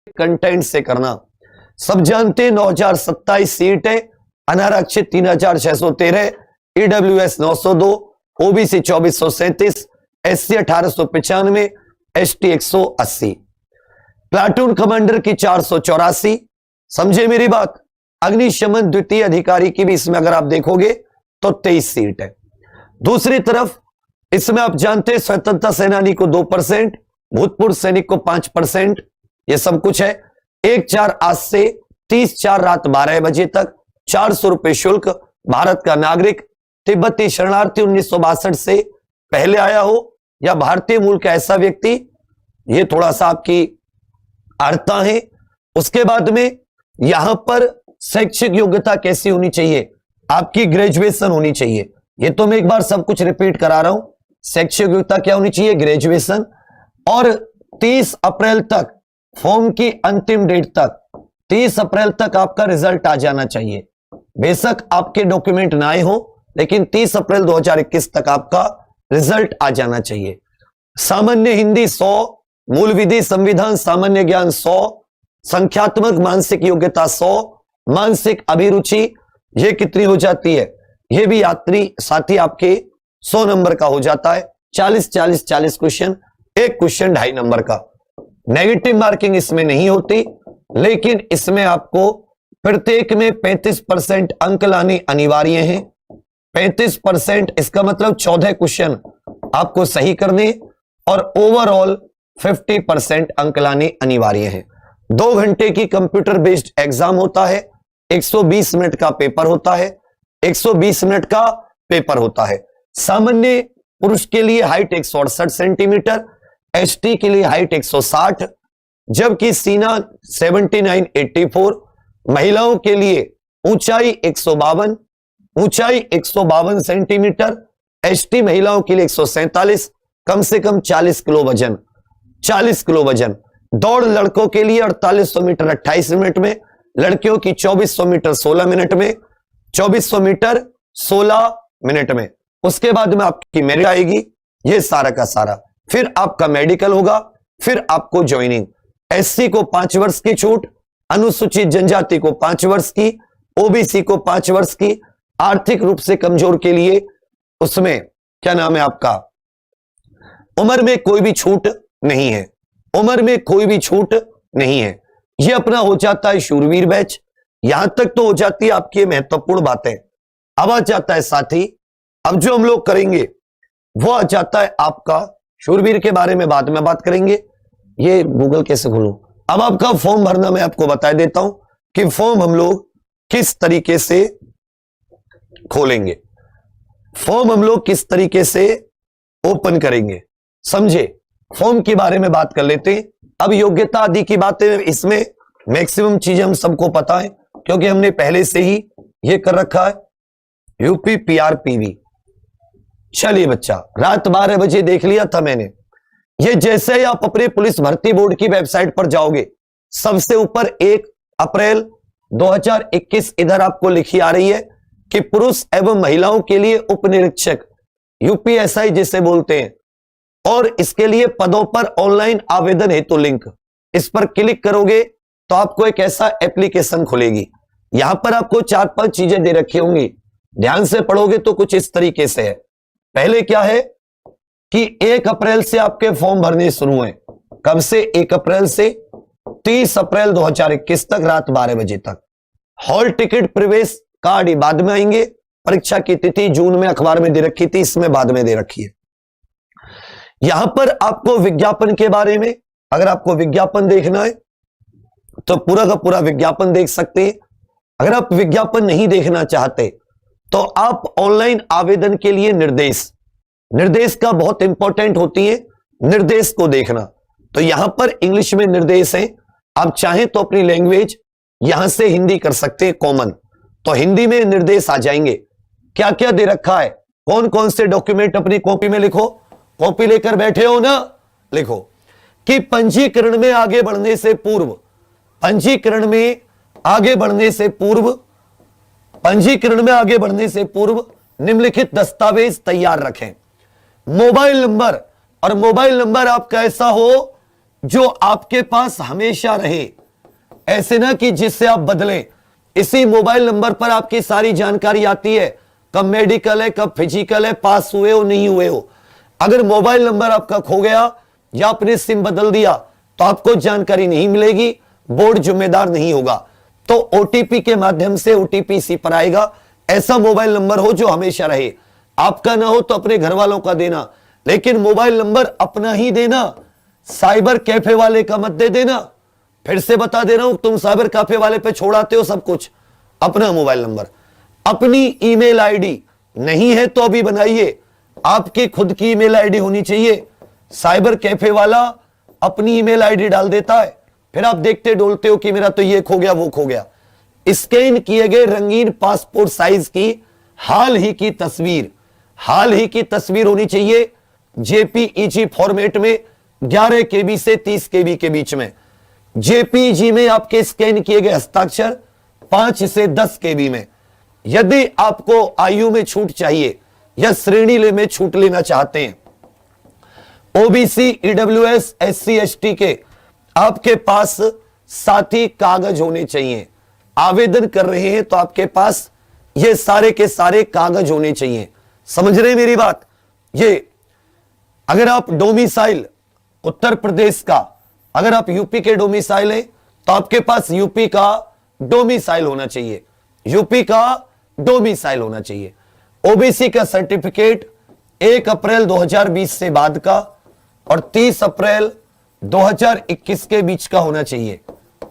Content से करना। सब जानते हैं 9027 सीट है, अनारक्षित 3613, EWS 902, OBC 2437, SC 1895, ST 180। Platoon commander की 484। समझे मेरी बात। अग्निशमन द्वितीय अधिकारी की भी इसमें अगर आप देखोगे तो 23 सीट है। दूसरी तरफ इसमें आप जानते हैं स्वतंत्रता सेनानी को 2%, भूतपूर्व सैनिक को 5%, ये सब कुछ है। 1/4 आज से 30/4 रात 12 बजे तक 400 रुपए शुल्क। भारत का नागरिक, तिब्बती शरणार्थी 1962 से पहले आया हो या भारतीय मूल का ऐसा व्यक्ति, ये थोड़ा सा आपकी अर्हता है। उसके बाद में यहां पर शैक्षिक योग्यता कैसी होनी चाहिए, आपकी ग्रेजुएशन होनी चाहिए। ये तो मैं एक बार सब कुछ रिपीट करा रहा हूं। शैक्षिक योग्यता क्या होनी चाहिए, ग्रेजुएशन। और 30 अप्रैल तक, फॉर्म की अंतिम डेट तक 30 अप्रैल तक आपका रिजल्ट आ जाना चाहिए। बेशक आपके डॉक्यूमेंट ना आए हो, लेकिन 30 अप्रैल 2021 तक आपका रिजल्ट आ जाना चाहिए। सामान्य हिंदी 100, मूल विधि संविधान सामान्य ज्ञान 100, संख्यात्मक मानसिक योग्यता 100, मानसिक अभिरुचि ये कितनी हो जाती है, ये भी यात्री साथी आपके 100 नंबर का हो जाता है। 40 क्वेश्चन, एक क्वेश्चन 2.5 नंबर का। नेगेटिव मार्किंग इसमें नहीं होती, लेकिन इसमें आपको प्रत्येक में 35% अंक लाने अनिवार्य हैं। 35% इसका मतलब 14 क्वेश्चन आपको सही करने और ओवरऑल 50% अंक लाने अनिवार्य हैं। 2 घंटे की कंप्यूटर बेस्ड एग्जाम होता है, 120 मिनट का पेपर होता है, 120 मिनट का पेपर होता है। सामान्य पुरुष के लिए हाइट 168 सेंटीमीटर, एसटी के लिए हाइट 160, जबकि सीना 79-84, महिलाओं के लिए ऊंचाई 152 सेंटीमीटर, एसटी महिलाओं के लिए 147, कम से कम 40 किलो वजन। 40 किलो वजन। दौड़ लड़कों के लिए 4800 मीटर 28 मिनट में, लड़कियों की 2400 मीटर 16 मिनट में, 2400 मीटर 16 मिनट में। उसके बाद में आपकी मेरिट आएगी, ये सारा का सारा। फिर आपका मेडिकल होगा, फिर आपको ज्वाइनिंग। एससी को 5 वर्ष की छूट, अनुसूचित जनजाति को 5 वर्ष की, ओबीसी को 5 वर्ष की, आर्थिक रूप से कमजोर के लिए उसमें क्या नाम है आपका, उम्र में कोई भी छूट नहीं है। उम्र में कोई भी छूट नहीं है। ये अपना हो जाता है शूरवीर बैच। यहां तक तो हो जाती है आपकी महत्वपूर्ण बातें। अब आ जाता है साथी, अब जो हम लोग करेंगे वो आ जाता है आपका शूरवीर के बारे में बाद में बात करेंगे। ये गूगल कैसे खोलूं। अब आपका फॉर्म भरना मैं आपको बता देता हूं कि फॉर्म हम लोग किस तरीके से खोलेंगे, फॉर्म हम लोग किस तरीके से ओपन करेंगे। समझे, फॉर्म के बारे में बात कर लेते हैं। अब योग्यता आदि की बातें, इसमें मैक्सिमम चीजें हम सबको पता है क्योंकि हमने पहले से ही ये कर रखा है, यूपी पीआरपीवी। चलिए बच्चा, रात 12 बजे देख लिया था मैंने। ये जैसे ही आप अपने पुलिस भर्ती बोर्ड की वेबसाइट पर जाओगे, सबसे ऊपर 1 अप्रैल 2021 इधर आपको लिखी आ रही है कि पुरुष एवं महिलाओं के लिए उप निरीक्षक यूपीएसआई जिसे बोलते हैं, और इसके लिए पदों पर ऑनलाइन आवेदन हेतु लिंक, इस पर क्लिक करोगे तो आपको एक ऐसा एप्लीकेशन खुलेगी। यहां पर आपको 4-5 चीजें दे रखी होंगी, ध्यान से पढ़ोगे तो कुछ इस तरीके से है। पहले क्या है कि 1 अप्रैल से आपके फॉर्म भरने शुरू हैं। कब से? 1 अप्रैल से 30 अप्रैल 2021 तक रात 12 बजे तक। हॉल टिकट, प्रवेश कार्ड बाद में आएंगे। परीक्षा की तिथि जून में अखबार में दे रखी थी, इसमें बाद में दे रखी है। यहां पर आपको विज्ञापन के बारे में, अगर आपको विज्ञापन देखना है तो पूरा का पूरा विज्ञापन देख सकते हैं। अगर आप विज्ञापन नहीं देखना चाहते तो आप ऑनलाइन आवेदन के लिए निर्देश का बहुत इंपॉर्टेंट होती है, निर्देश को देखना। तो यहां पर इंग्लिश में निर्देश है, आप चाहें तो अपनी लैंग्वेज यहां से हिंदी कर सकते हैं कॉमन, तो हिंदी में निर्देश आ जाएंगे। क्या क्या दे रखा है, कौन कौन से डॉक्यूमेंट अपनी कॉपी में लिखो, कॉपी लेकर बैठे हो ना, लिखो कि पंजीकरण में आगे बढ़ने से पूर्व, पंजीकरण में आगे बढ़ने से पूर्व, पंजीकरण में आगे बढ़ने से पूर्व निम्नलिखित दस्तावेज तैयार रखें। मोबाइल नंबर, और मोबाइल नंबर आपका ऐसा हो जो आपके पास हमेशा रहे, ऐसे ना कि जिससे आप बदलें। इसी मोबाइल नंबर पर आपकी सारी जानकारी आती है, कब मेडिकल है, कब फिजिकल है, पास हुए हो नहीं हुए हो। अगर मोबाइल नंबर आपका खो गया या आपने सिम बदल दिया तो आपको जानकारी नहीं मिलेगी, बोर्ड जिम्मेदार नहीं होगा। तो ओटीपी के माध्यम से ओटीपी इसी पर आएगा। ऐसा मोबाइल नंबर हो जो हमेशा रहे, आपका ना हो तो अपने घर वालों का देना, लेकिन मोबाइल नंबर अपना ही देना, साइबर कैफे वाले का मत दे देना। फिर से बता दे रहा हूं, तुम साइबर कैफे वाले पे छोड़ाते हो सब कुछ। अपना मोबाइल नंबर, अपनी ईमेल आईडी नहीं है तो अभी बनाइए, आपकी खुद की ईमेल आईडी होनी चाहिए। साइबर कैफे वाला अपनी ईमेल आईडी डाल देता है, फिर आप देखते डोलते हो कि मेरा तो ये खो गया वो खो गया। स्कैन किए गए रंगीन पासपोर्ट साइज की हाल ही की तस्वीर होनी चाहिए, जेपीईजी फॉर्मेट में 11 केबी से 30 केबी के बीच में। जेपीईजी में आपके स्कैन किए गए हस्ताक्षर 5 से 10 केबी में। यदि आपको आयु में छूट चाहिए या श्रेणी में छूट लेना चाहते हैं, ओबीसी, ईडब्ल्यूएस, एससी, एसटी के आपके पास साथी कागज होने चाहिए। आवेदन कर रहे हैं तो आपके पास ये सारे के सारे कागज होने चाहिए। समझ रहे हैं मेरी बात? ये अगर आप डोमिसाइल उत्तर प्रदेश का, अगर आप यूपी के डोमिसाइल हैं तो आपके पास यूपी का डोमिसाइल होना चाहिए, यूपी का डोमिसाइल होना चाहिए। ओबीसी का सर्टिफिकेट 1 अप्रैल 2020 से बाद का और 30 अप्रैल 2021 के बीच का होना चाहिए,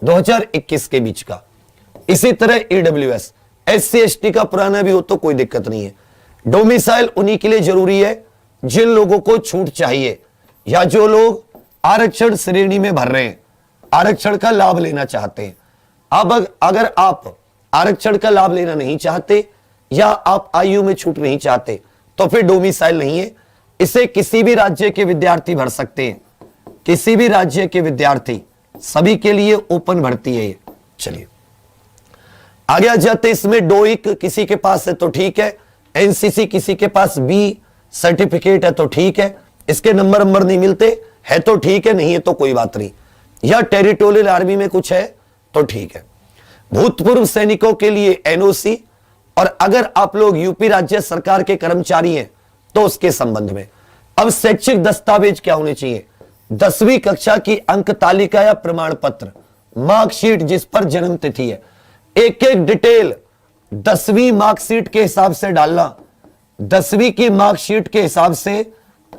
2021 के बीच का। इसी तरह ईडब्ल्यूएस, एससी, एसटी का पुराना भी हो तो कोई दिक्कत नहीं है। डोमिसाइल उन्हीं के लिए जरूरी है जिन लोगों को छूट चाहिए या जो लोग आरक्षण श्रेणी में भर रहे हैं, आरक्षण का लाभ लेना चाहते हैं। अब अगर आप आरक्षण का लाभ लेना नहीं चाहते या आप आयु में छूट नहीं चाहते तो फिर डोमिसाइल नहीं है। इसे किसी भी राज्य के विद्यार्थी भर सकते हैं, किसी भी राज्य के विद्यार्थी, सभी के लिए ओपन भर्ती है ये। चलिए आगे आ जाते। इसमें डोइक किसी के पास है तो ठीक है, एनसीसी किसी के पास बी सर्टिफिकेट है तो ठीक है, इसके नंबर नहीं मिलते है तो ठीक है, नहीं है तो कोई बात नहीं। या टेरिटोरियल आर्मी में कुछ है तो ठीक है। भूतपूर्व सैनिकों के लिए एनओसी, और अगर आप लोग यूपी राज्य सरकार के कर्मचारी हैं तो उसके संबंध में। अब शैक्षिक दस्तावेज क्या होने चाहिए? 10वीं कक्षा की अंक तालिका या प्रमाण पत्र, मार्कशीट जिस पर जन्म तिथि है। एक एक डिटेल 10वीं मार्कशीट के हिसाब से डालना, 10वीं की मार्कशीट के हिसाब से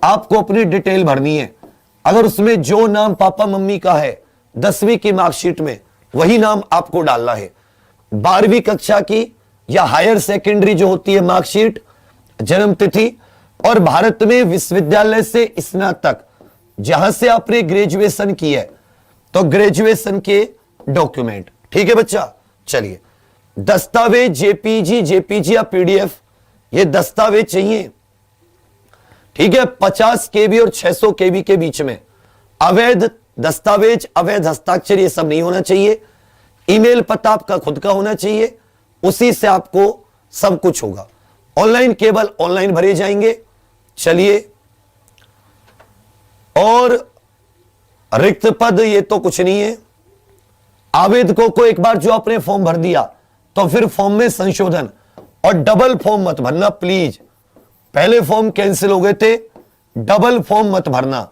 आपको अपनी डिटेल भरनी है। अगर उसमें जो नाम पापा मम्मी का है 10वीं की मार्कशीट में, वही नाम आपको डालना है। 12वीं कक्षा की या हायर सेकेंडरी जो होती है मार्कशीट, जन्म तिथि, और भारत में विश्वविद्यालय से स्नातक जहां से आपने ग्रेजुएशन की है तो ग्रेजुएशन के डॉक्यूमेंट। ठीक है बच्चा? चलिए, दस्तावेज जेपीजी या पीडीएफ, ये दस्तावेज चाहिए। ठीक है, 50 केबी और 600 केबी के बीच में। अवैध दस्तावेज, अवैध हस्ताक्षर, ये सब नहीं होना चाहिए। ईमेल पता आपका खुद का होना चाहिए, उसी से आपको सब कुछ होगा। ऑनलाइन केवल ऑनलाइन भरे जाएंगे। चलिए, और रिक्त पद ये तो कुछ नहीं है। आवेदकों को एक बार जो आपने फॉर्म भर दिया तो फिर फॉर्म में संशोधन और डबल फॉर्म मत भरना प्लीज। पहले फॉर्म कैंसिल हो गए थे, डबल फॉर्म मत भरना।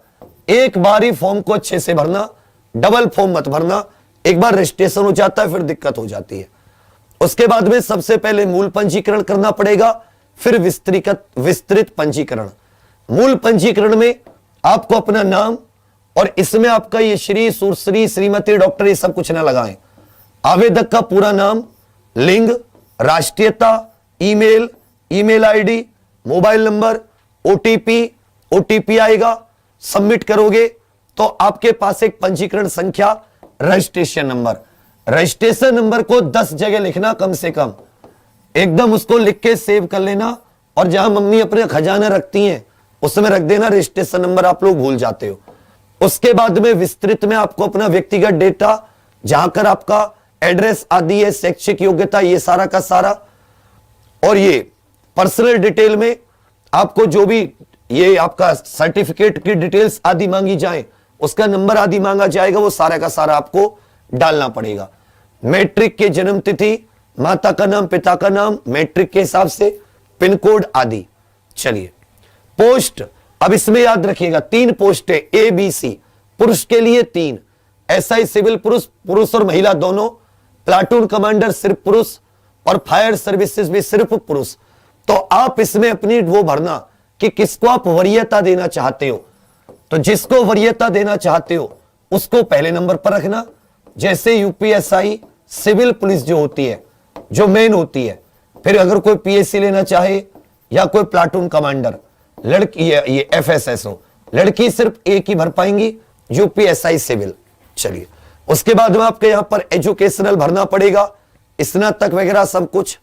एक बार ही फॉर्म को अच्छे से भरना, डबल फॉर्म मत भरना। एक बार रजिस्ट्रेशन हो जाता है फिर दिक्कत हो जाती है। उसके बाद में सबसे पहले मूल पंजीकरण करना पड़ेगा, फिर विस्तृत पंजीकरण। मूल पंजीकरण में आपको अपना नाम, और इसमें आपका ये श्री, सुश्री, श्रीमती, डॉक्टर, ये सब कुछ ना लगाएं। आवेदक का पूरा नाम, लिंग, राष्ट्रीयता, email ID, mobile number, OTP आएगा। सबमिट करोगे तो आपके पास एक पंजीकरण संख्या, रजिस्ट्रेशन नंबर को 10 जगह लिखना कम से कम, एकदम उसको लिख के सेव कर लेना। और जहां मम्मी अपने खजाना रखती हैं उसमें रख देना, रजिस्ट्रेशन नंबर आप लोग भूल जाते हो। उसके बाद में विस्तृत में आपको अपना व्यक्तिगत डेटा, जहां कर आपका एड्रेस आदि है, शैक्षिक योग्यता, ये सारा का सारा। और ये पर्सनल डिटेल में आपको जो भी ये आपका सर्टिफिकेट की डिटेल्स आदि मांगी जाए उसका नंबर आदि मांगा जाएगा, वो सारा का सारा आपको डालना पड़ेगा। मैट्रिक के जन्म तिथि, माता का नाम, पिता का नाम, मैट्रिक के हिसाब से पिन कोड आदि। चलिए पोस्ट, अब इसमें याद रखिएगा 3 पोस्ट है, ए बी सी। पुरुष के लिए 3, एसआई सिविल पुरुष और महिला दोनों, प्लाटून कमांडर सिर्फ पुरुष, और फायर सर्विसेज भी सिर्फ पुरुष। तो आप इसमें अपनी वो भरना कि किसको आप वरीयता देना चाहते हो। तो जिसको वरीयता देना चाहते हो उसको पहले नंबर पर रखना। जैसे यूपीएसआई सिविल पुलिस जो होती है, जो मेन होती है, फिर अगर कोई पीएससी लेना चाहे या कोई प्लाटून कमांडर, लड़की ये एफएसएसओ, लड़की सिर्फ एक ही भर पाएंगी, यूपीएसआई सिविल। चलिए उसके बाद में आपके यहां पर एजुकेशनल भरना पड़ेगा, स्नातक वगैरह सब कुछ।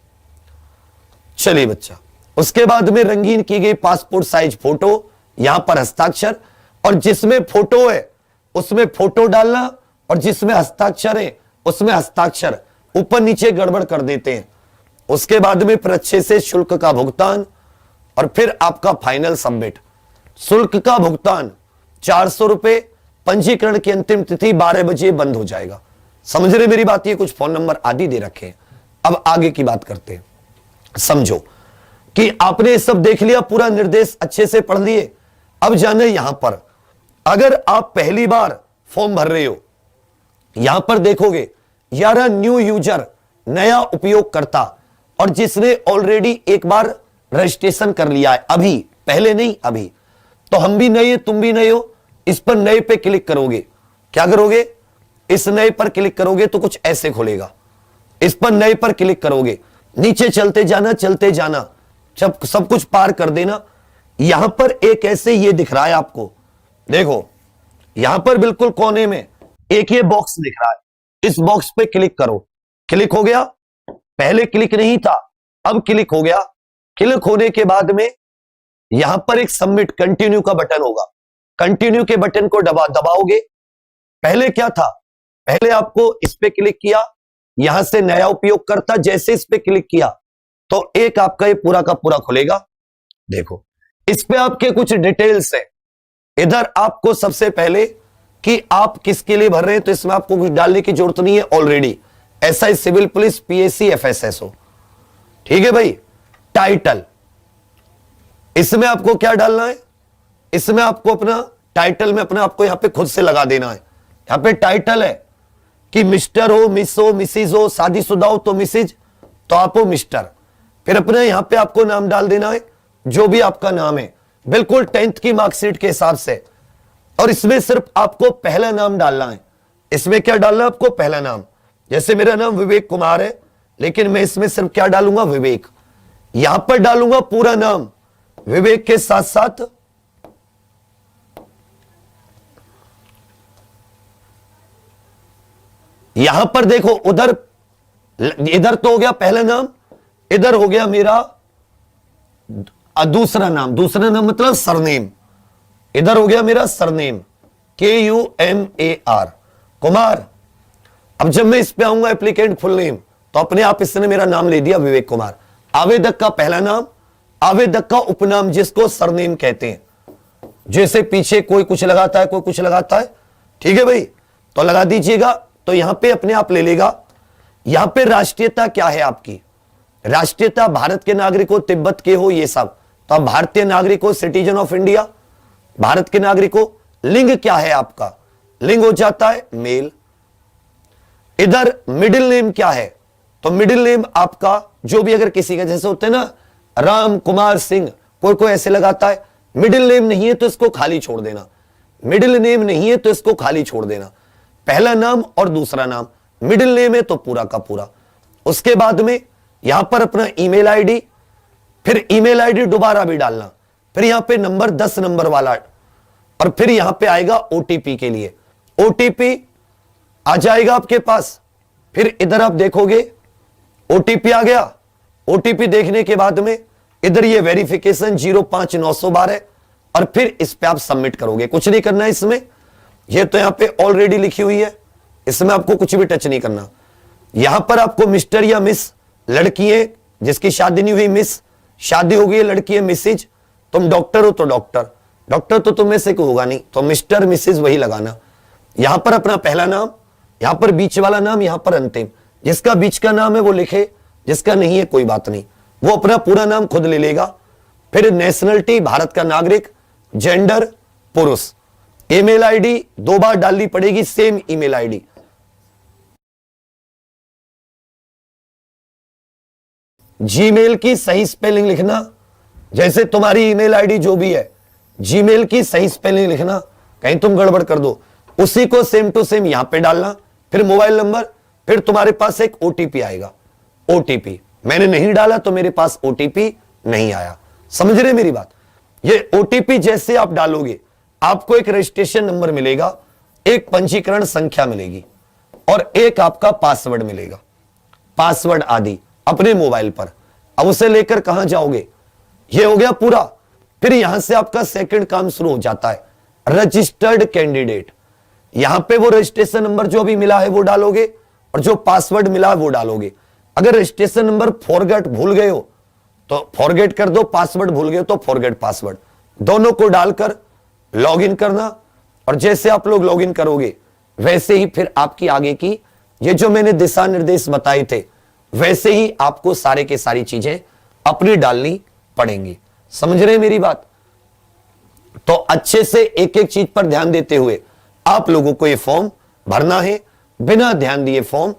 चलिए बच्चा, उसके बाद में रंगीन की गई पासपोर्ट साइज फोटो, यहां पर हस्ताक्षर, और जिसमें फोटो है उसमें फोटो डालना, और जिसमें हस्ताक्षर है उसमें हस्ताक्षर, ऊपर नीचे गड़बड़ कर देते हैं। उसके बाद में फिर अच्छे से शुल्क का भुगतान, और फिर आपका फाइनल सबमिट। शुल्क का भुगतान 400 रुपए, पंजीकरण की अंतिम तिथि 12 बजे बंद हो जाएगा। समझ रहे मेरी बात? ये कुछ फोन नंबर आदि दे रखे हैं। अब आगे की बात करते हैं। समझो कि आपने सब देख लिया, पूरा निर्देश अच्छे से पढ़ लिए। अब जाने यहां पर, अगर आप पहली बार फॉर्म भर रहे हो, यहां पर देखोगे 11 न्यू यूजर, नया उपयोगकर्ता, और जिसने ऑलरेडी एक बार रजिस्ट्रेशन कर लिया है, अभी, पहले नहीं अभी। तो हम भी नए, तुम भी नए हो। इस पर नए पे क्लिक करोगे, क्या करोगे? इस नए पर क्लिक करोगे तो कुछ ऐसे खुलेगा। इस पर नए पर क्लिक करोगे, नीचे चलते जाना, चलते जाना, सब कुछ पार कर देना। यहां पर एक ऐसे ये दिख रहा है आपको, देखो यहां पर बिल्कुल कोने में एक ये बॉक्स दिख रहा है, इस बॉक्स पे क्लिक करो। क्लिक हो गया, पहले क्लिक नहीं था, अब क्लिक हो गया। क्लिक होने के बाद में यहां पर एक सबमिट कंटिन्यू का बटन होगा, कंटिन्यू के बटन को दबाओगे। पहले क्या था, पहले आपको इस पे क्लिक किया, यहां से नया उपयोगकर्ता, जैसे इस पे क्लिक किया तो एक आपका ये पूरा का पूरा खुलेगा। देखो इस पे आपके कुछ डिटेल्स है। इधर आपको सबसे पहले कि आप किसके लिए भर रहे हैं, तो इसमें आपको कुछ डालने की जरूरत नहीं है, already SI civil police, PSC, FSSO. ठीक है भाई। टाइटल, इसमें आपको क्या डालना है, इसमें आपको अपना टाइटल में अपना आपको यहां पे खुद से लगा देना है। यहां पे टाइटल है कि मिस्टर हो, मिस हो, मिसिज हो, शादीशुदा हो तो मिसिज, तो आप हो मिस्टर। फिर अपने यहां पे आपको नाम डाल देना है, जो भी आपका नाम है, बिल्कुल 10th की मार्कशीट के हिसाब से। और इसमें सिर्फ आपको पहला नाम डालना है। इसमें क्या डालना है आपको? पहला नाम। जैसे मेरा नाम विवेक कुमार है, लेकिन मैं इसमें सिर्फ क्या डालूंगा? विवेक। यहां पर डालूंगा पूरा नाम विवेक के साथ साथ यहां पर देखो, उधर इधर तो हो गया पहला नाम, इधर हो गया मेरा दूसरा नाम। दूसरा नाम मतलब सरनेम, इधर हो गया मेरा सरनेम, KUMAR, कुमार। अब जब मैं इस पे आऊंगा एप्लीकेंट फुल नेम, तो अपने आप इसने मेरा नाम ले दिया विवेक कुमार। आवेदक का पहला नाम, आवेदक का उपनाम जिसको सरनेम कहते हैं। जैसे पीछे कोई कुछ लगाता है, कोई कुछ लगाता है, ठीक है भाई, तो लगा दीजिएगा। तो यहां पे अपने आप ले लेगा। यहां पे राष्ट्रीयता क्या है आपकी? राष्ट्रीयता भारत के नागरिक हो, तिब्बत के हो, ये सब, तो आप भारतीय नागरिक हो, सिटीजन ऑफ इंडिया, भारत के नागरिक हो। लिंग क्या है आपका? लिंग हो जाता है मेल। इधर मिडिल नेम क्या है? तो मिडिल नेम आपका जो भी, अगर किसी का जैसे होते हैं ना राम कुमार सिंह, कोई कोई ऐसे लगाता है। मिडिल नेम नहीं है तो इसको खाली छोड़ देना, मिडिल नेम नहीं है तो इसको खाली छोड़ देना। पहला नाम और दूसरा नाम, मिडिल नेम है तो पूरा का पूरा। उसके बाद में यहां पर अपना ईमेल आईडी, फिर ईमेल आईडी दोबारा भी डालना, फिर यहां पे नंबर 10 नंबर वाला, और फिर यहां पे आएगा ओटीपी के लिए। ओटीपी आ जाएगा आपके पास। फिर इधर आप देखोगे ओटीपी आ गया। ओटीपी देखने के बाद में इधर ये वेरिफिकेशन 05912, और फिर इस पे आप सबमिट करोगे। कुछ नहीं करना है इसमें, ये तो यहां पे ऑलरेडी लिखी हुई है, इसमें आपको कुछ भी टच नहीं करना। यहां पर आपको मिस्टर या मिस, लड़की है जिसकी शादी नहीं हुई मिस, शादी हो गई है लड़की है मिसिज, तुम डॉक्टर हो तो डॉक्टर, डॉक्टर तो तुम में से कोई होगा नहीं, तो मिस्टर मिसेज वही लगाना। यहां पर अपना पहला नाम, यहां पर बीच वाला नाम, यहां पर अंतिम। जिसका बीच का नाम है वो लिखे, जिसका नहीं है कोई बात नहीं, वो अपना पूरा नाम खुद ले लेगा। फिर नेशनलिटी भारत का नागरिक, जेंडर पुरुष। ईमेल आईडी 2 बार डालनी पड़ेगी, सेम ईमेल आईडी। जीमेल की सही स्पेलिंग लिखना, जैसे तुम्हारी ईमेल आईडी जो भी है, जीमेल की सही स्पेलिंग लिखना, कहीं तुम गड़बड़ कर दो, उसी को सेम टू सेम यहां पे डालना। फिर मोबाइल नंबर, फिर तुम्हारे पास एक ओटीपी आएगा। ओटीपी मैंने नहीं डाला तो मेरे पास ओटीपी नहीं आया, समझ रहे मेरी बात। ये ओटीपी जैसे आप डालोगे, आपको एक रजिस्ट्रेशन नंबर मिलेगा, एक पंजीकरण संख्या मिलेगी और एक आपका पासवर्ड मिलेगा, पासवर्ड आदि अपने मोबाइल पर। अब उसे लेकर कहां जाओगे, ये हो गया पूरा। फिर यहां से आपका सेकंड काम शुरू हो जाता है, रजिस्टर्ड कैंडिडेट। यहां पे वो रजिस्ट्रेशन नंबर जो अभी मिला है वो डालोगे और जो पासवर्ड मिला है वो डालोगे। अगर रजिस्ट्रेशन नंबर फॉरगेट भूल गए हो तो फॉरगेट कर दो, पासवर्ड भूल गए हो तो फॉरगेट पासवर्ड, दोनों को डालकर लॉगिन करना। और जैसे आप लोग लॉगिन करोगे वैसे ही फिर आपकी आगे की ये जो मैंने दिशा निर्देश बताए थे वैसे ही आपको सारे के सारी चीजें अपनी डालनी पड़ेंगी। समझ रहे मेरी बात। तो अच्छे से एक एक चीज पर ध्यान देते हुए आप लोगों को ये फॉर्म भरना है, बिना ध्यान दिए फॉर्म